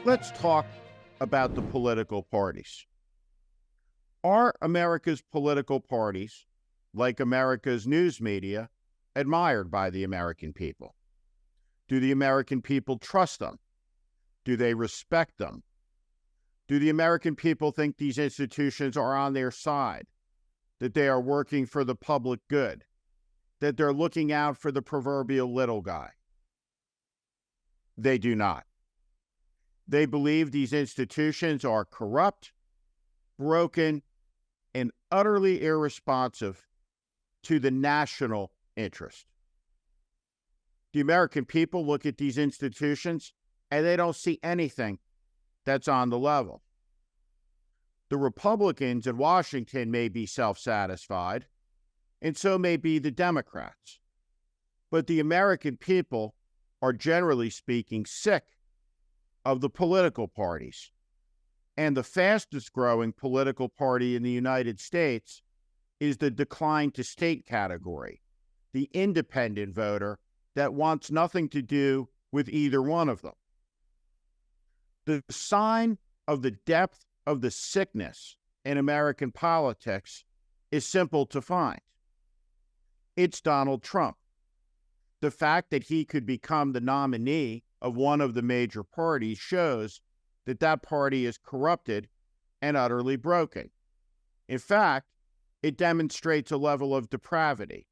Let's talk about the political parties. Are America's political parties, like America's news media, admired by the American people? Do the American people trust them? Do they respect them? Do the American people think these institutions are on their side, that they are working for the public good, that they're looking out for the proverbial little guy? They do not. They believe these institutions are corrupt, broken, and utterly irresponsive to the national interest. The American people look at these institutions and they don't see anything that's on the level. The Republicans in Washington may be self-satisfied, and so may be the Democrats. But the American people are, generally speaking, sick of the political parties. And the fastest growing political party in the United States is the decline to state category, the independent voter that wants nothing to do with either one of them. The sign of the depth of the sickness in American politics is simple to find. It's Donald Trump. The fact that he could become the nominee of one of the major parties shows that that party is corrupted and utterly broken. In fact, it demonstrates a level of depravity.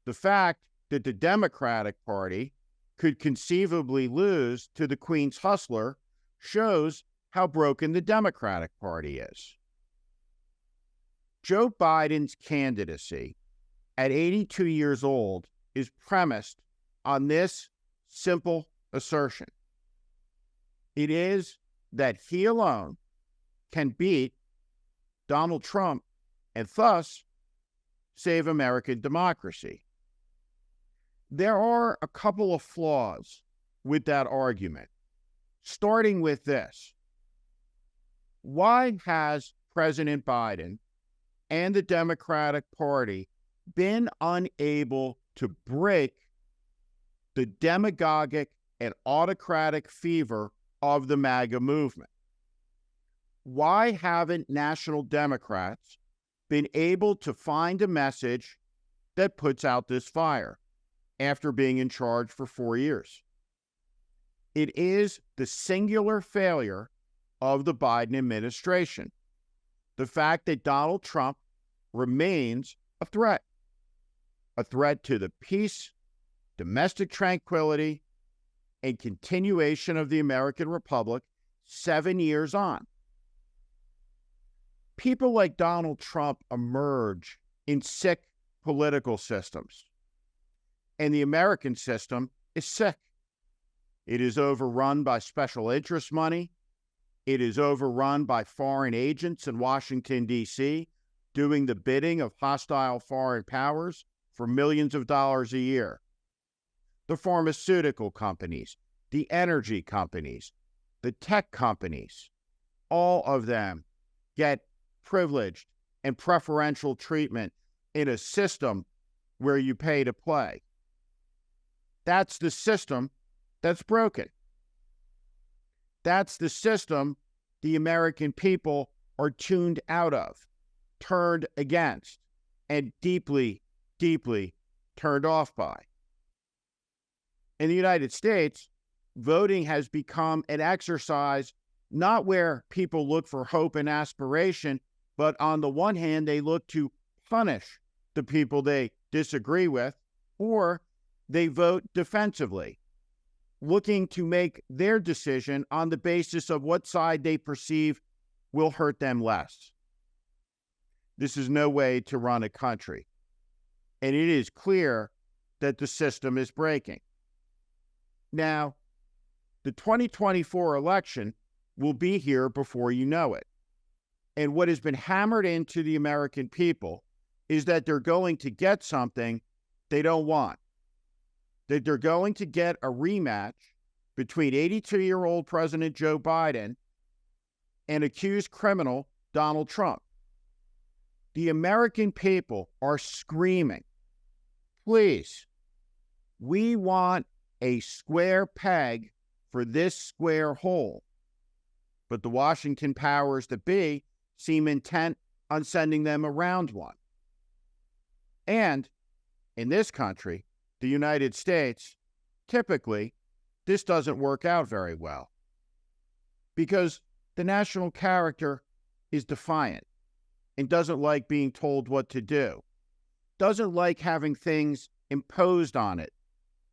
The fact that the Democratic Party could conceivably lose to the Queen's hustler shows how broken the Democratic Party is. Joe Biden's candidacy at 82 years old is premised on this simple assertion. It is that he alone can beat Donald Trump and thus save American democracy. There are a couple of flaws with that argument, starting with this. Why has President Biden and the Democratic Party been unable to break the demagogic and autocratic fever of the MAGA movement? Why haven't national Democrats been able to find a message that puts out this fire after being in charge for 4 years? It is the singular failure of the Biden administration. The fact that Donald Trump remains a threat to the peace, domestic tranquility, and continuation of the American Republic 7 years on. People like Donald Trump emerge in sick political systems, and the American system is sick. It is overrun by special interest money. It is overrun by foreign agents in Washington, D.C., doing the bidding of hostile foreign powers for millions of dollars a year. The pharmaceutical companies, the energy companies, the tech companies, all of them get privileged and preferential treatment in a system where you pay to play. That's the system that's broken. That's the system the American people are tuned out of, turned against, and deeply, deeply turned off by. In the United States, voting has become an exercise not where people look for hope and aspiration, but on the one hand, they look to punish the people they disagree with, or they vote defensively, looking to make their decision on the basis of what side they perceive will hurt them less. This is no way to run a country, and it is clear that the system is breaking. Now, the 2024 election will be here before you know it. And what has been hammered into the American people is that they're going to get something they don't want. That they're going to get a rematch between 82-year-old President Joe Biden and accused criminal Donald Trump. The American people are screaming, please, we want a square peg for this square hole. But the Washington powers that be seem intent on sending them around one. And in this country, the United States, typically, this doesn't work out very well because the national character is defiant and doesn't like being told what to do, doesn't like having things imposed on it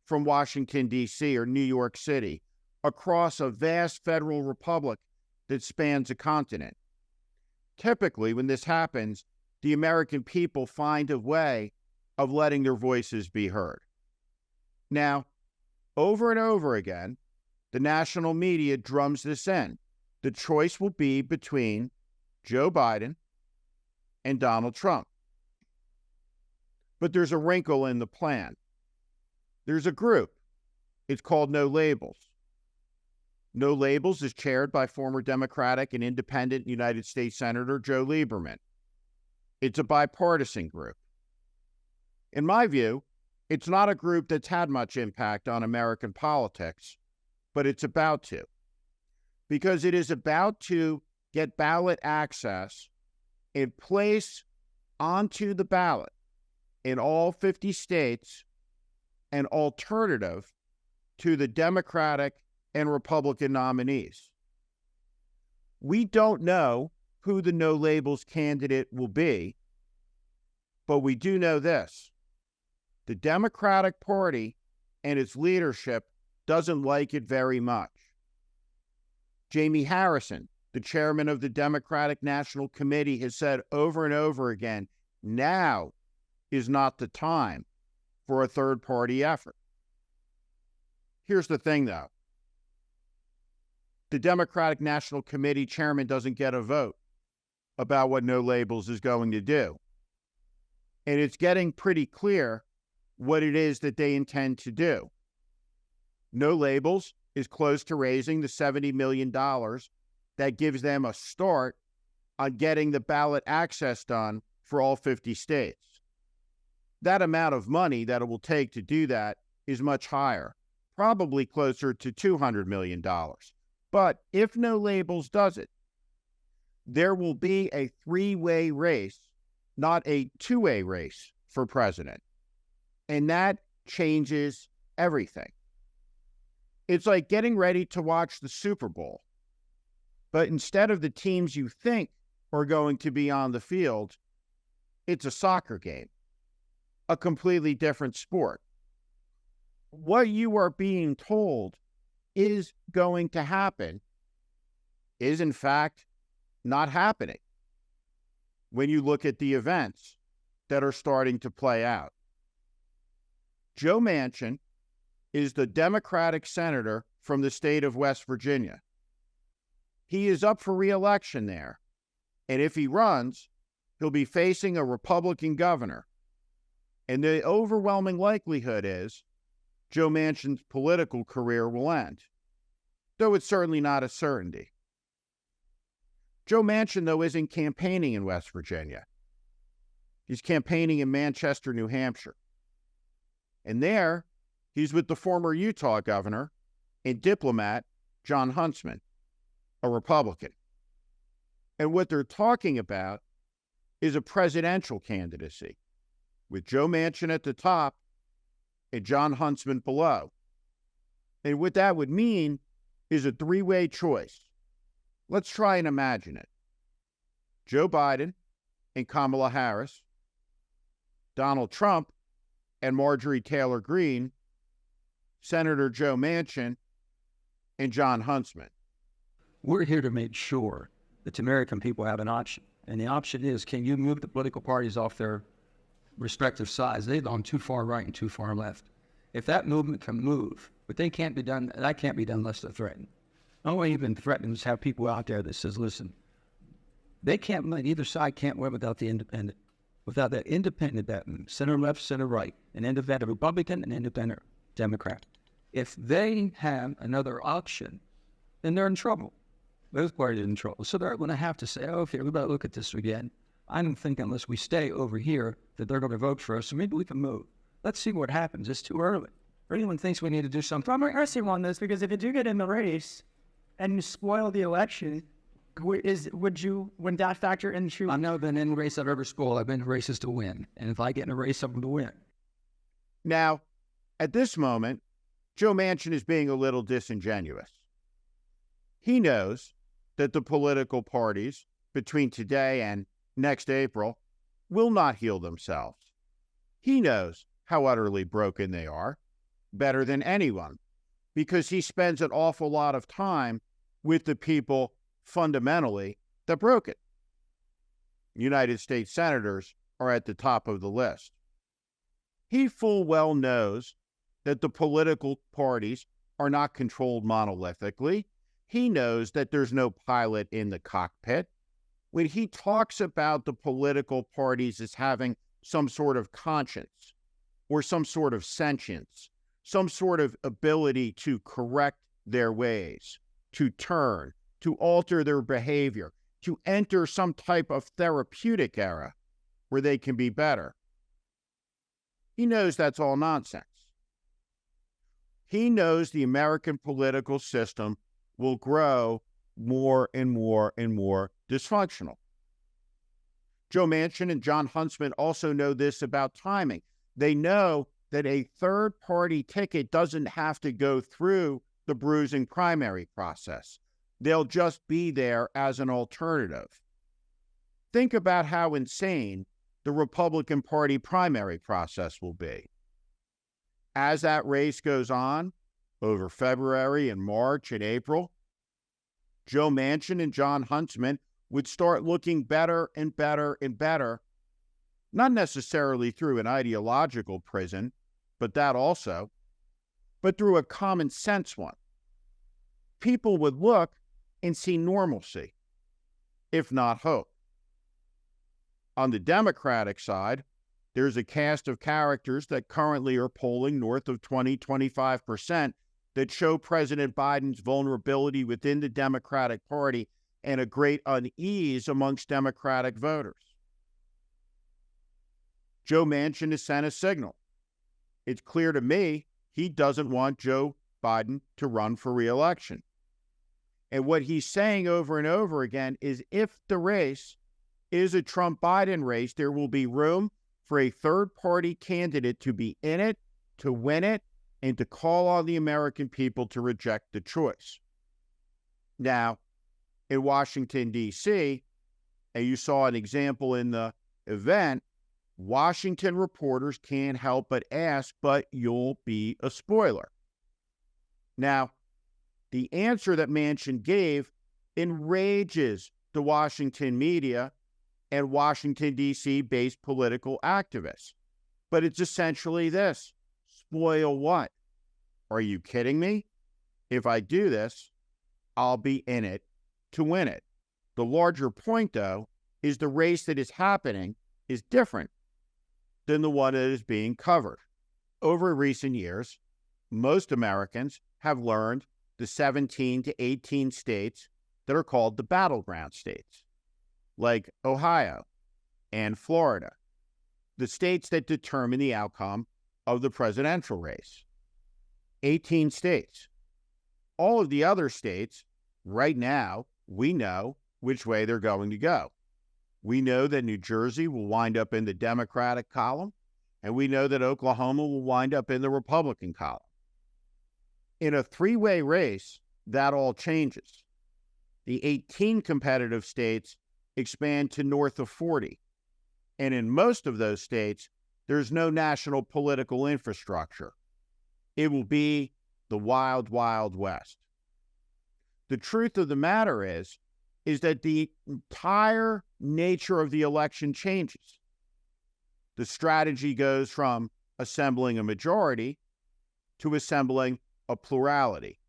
from Washington, D.C. or New York City across a vast federal republic that spans a continent. Typically, when this happens, the American people find a way of letting their voices be heard. Now, over and over again, the national media drums this in. The choice will be between Joe Biden and Donald Trump. But there's a wrinkle in the plan. There's a group. It's called No Labels. No Labels is chaired by former Democratic and independent United States Senator Joe Lieberman. It's a bipartisan group. In my view, it's not a group that's had much impact on American politics, but it's about to. Because it is about to get ballot access and place onto the ballot in all 50 states an alternative to the Democratic and Republican nominees. We don't know who the No Labels candidate will be, but we do know this. The Democratic Party and its leadership doesn't like it very much. Jamie Harrison, the chairman of the Democratic National Committee, has said over and over again, now is not the time for a third-party effort. Here's the thing, though. The Democratic National Committee chairman doesn't get a vote about what No Labels is going to do. And it's getting pretty clear what it is that they intend to do. No Labels is close to raising the $70 million that gives them a start on getting the ballot access done for all 50 states. That amount of money that it will take to do that is much higher, probably closer to $200 million. But if No Labels does it, there will be a three-way race, not a two-way race for president. And that changes everything. It's like getting ready to watch the Super Bowl. But instead of the teams you think are going to be on the field, it's a soccer game, a completely different sport. What you are being told is going to happen is, in fact, not happening when you look at the events that are starting to play out. Joe Manchin is the Democratic senator from the state of West Virginia. He is up for re-election there, and if he runs, he'll be facing a Republican governor. And the overwhelming likelihood is Joe Manchin's political career will end, though it's certainly not a certainty. Joe Manchin, though, isn't campaigning in West Virginia. He's campaigning in Manchester, New Hampshire. And there, he's with the former Utah governor and diplomat, Jon Huntsman, a Republican. And what they're talking about is a presidential candidacy, with Joe Manchin at the top and Jon Huntsman below. And what that would mean is a three-way choice. Let's try and imagine it. Joe Biden and Kamala Harris, Donald Trump and Marjorie Taylor Greene, Senator Joe Manchin, and Jon Huntsman. We're here to make sure that the American people have an option. And the option is, can you move the political parties off their respective sides? They've gone too far right and too far left. If that movement can move, but they can't be done, that can't be done unless they're threatened. No way even threatened is have people out there that says, listen, they can't win, either side can't win without the independent. Without that independent, that center left, center right, an independent Republican, an independent Democrat. If they have another option, then they're in trouble. Those parties are in trouble. So they're going to have to say, oh, okay, we better look at this again. I don't think unless we stay over here that they're going to vote for us, so maybe we can move. Let's see what happens. It's too early. or anyone thinks we need to do something. I'm interested on this because if you do get in the race and you spoil the election, would that factor into? I've never been in a race I've ever spoiled. I've been in races to win. And if I get in a race, I'm going to win. Now, at this moment, Joe Manchin is being a little disingenuous. He knows that the political parties between today and next April will not heal themselves. He knows how utterly broken they are, better than anyone, because he spends an awful lot of time with the people fundamentally that broke it. United States senators are at the top of the list. He full well knows that the political parties are not controlled monolithically. He knows that there's no pilot in the cockpit. When he talks about the political parties as having some sort of conscience or some sort of sentience, some sort of ability to correct their ways, to turn, to alter their behavior, to enter some type of therapeutic era where they can be better, he knows that's all nonsense. He knows the American political system will grow more and more and more dysfunctional. Joe Manchin and John Huntsman also know this about timing. They know that a third-party ticket doesn't have to go through the bruising primary process. They'll just be there as an alternative. Think about how insane the Republican Party primary process will be. As that race goes on over February and March and April, Joe Manchin and John Huntsman would start looking better and better and better, not necessarily through an ideological prison, but that also, but through a common sense one. People would look and see normalcy, if not hope. On the Democratic side, there's a cast of characters that currently are polling north of 20-25% that show President Biden's vulnerability within the Democratic Party and a great unease amongst Democratic voters. Joe Manchin has sent a signal. It's clear to me he doesn't want Joe Biden to run for re-election. And what he's saying over and over again is if the race is a Trump-Biden race, there will be room for a third-party candidate to be in it, to win it, and to call on the American people to reject the choice. Now, in Washington, D.C., and you saw an example in the event, Washington reporters can't help but ask, but you'll be a spoiler. Now, the answer that Manchin gave enrages the Washington media and Washington, D.C.-based political activists. But it's essentially this: spoil what? Are you kidding me? If I do this, I'll be in it to win it. The larger point, though, is the race that is happening is different than the one that is being covered. Over recent years, most Americans have learned the 17 to 18 states that are called the battleground states, like Ohio and Florida, the states that determine the outcome of the presidential race. 18 states. All of the other states, right now, we know which way they're going to go. We know that New Jersey will wind up in the Democratic column, and we know that Oklahoma will wind up in the Republican column. In a three-way race, that all changes. The 18 competitive states expand to north of 40. And in most of those states, there's no national political infrastructure. It will be the wild, wild west. The truth of the matter is that the entire nature of the election changes. The strategy goes from assembling a majority to assembling a plurality.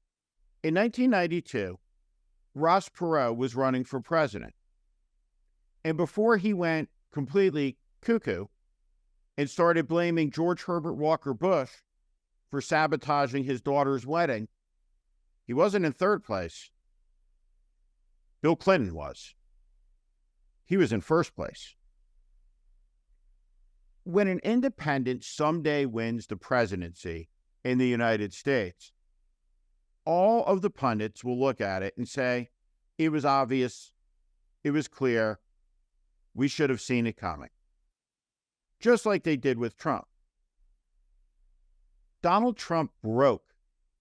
In 1992, Ross Perot was running for president. And before he went completely cuckoo and started blaming George Herbert Walker Bush for sabotaging his daughter's wedding, he wasn't in third place. Bill Clinton was. He was in first place. When an independent someday wins the presidency, in the United States, all of the pundits will look at it and say, it was obvious, it was clear, we should have seen it coming. Just like they did with Trump. Donald Trump broke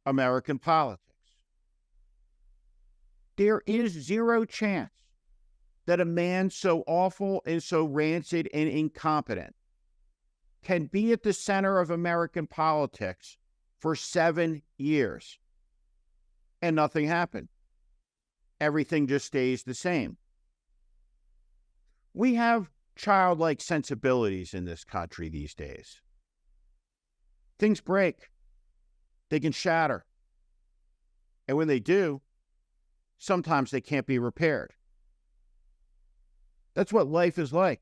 American politics. There is zero chance that a man so awful and so rancid and incompetent can be at the center of American politics for 7 years and nothing happened. Everything just stays the same. We have childlike sensibilities in this country these days. Things break. They can shatter. And when they do, sometimes they can't be repaired. That's what life is like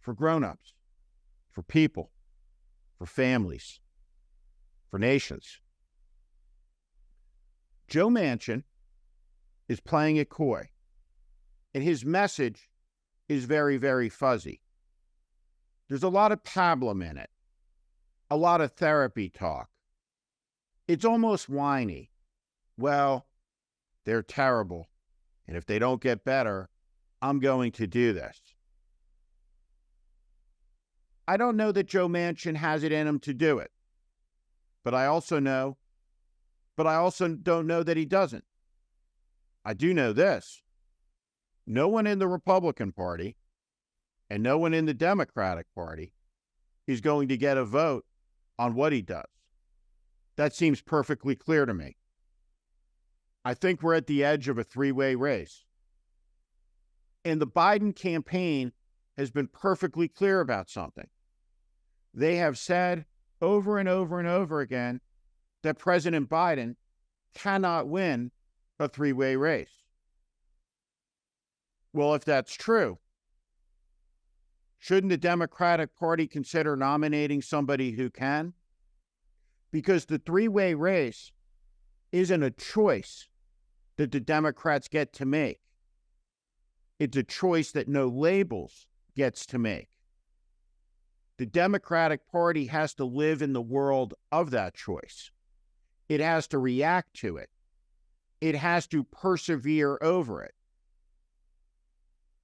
for grown-ups, for people, for families, for nations. Joe Manchin is playing it coy, and his message is very, very fuzzy. There's a lot of pablum in it, a lot of therapy talk. It's almost whiny. Well, they're terrible, and if they don't get better, I'm going to do this. I don't know that Joe Manchin has it in him to do it, but I also don't know that he doesn't. I do know this. No one in the Republican Party and no one in the Democratic Party is going to get a vote on what he does. That seems perfectly clear to me. I think we're at the edge of a three-way race. And the Biden campaign has been perfectly clear about something. They have said over and over and over again that President Biden cannot win a three-way race. Well, if that's true, shouldn't the Democratic Party consider nominating somebody who can? Because the three-way race isn't a choice that the Democrats get to make. It's a choice that No Labels gets to make. The Democratic Party has to live in the world of that choice. It has to react to it. It has to persevere over it.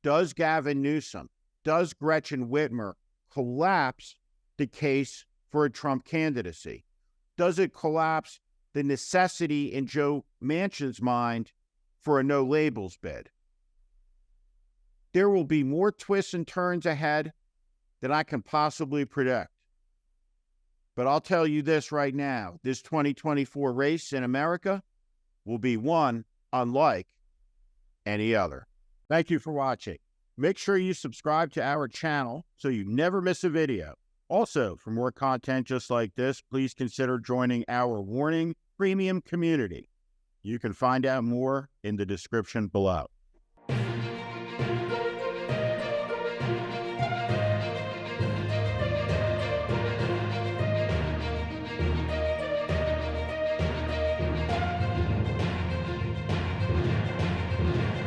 Does Gavin Newsom, does Gretchen Whitmer collapse the case for a Trump candidacy? Does it collapse the necessity in Joe Manchin's mind for a No Labels bid? There will be more twists and turns ahead than I can possibly predict. But I'll tell you this right now, this 2024 race in America will be one unlike any other. Thank you for watching. Make sure you subscribe to our channel so you never miss a video. Also, for more content just like this, please consider joining our Warning Premium community. You can find out more in the description below.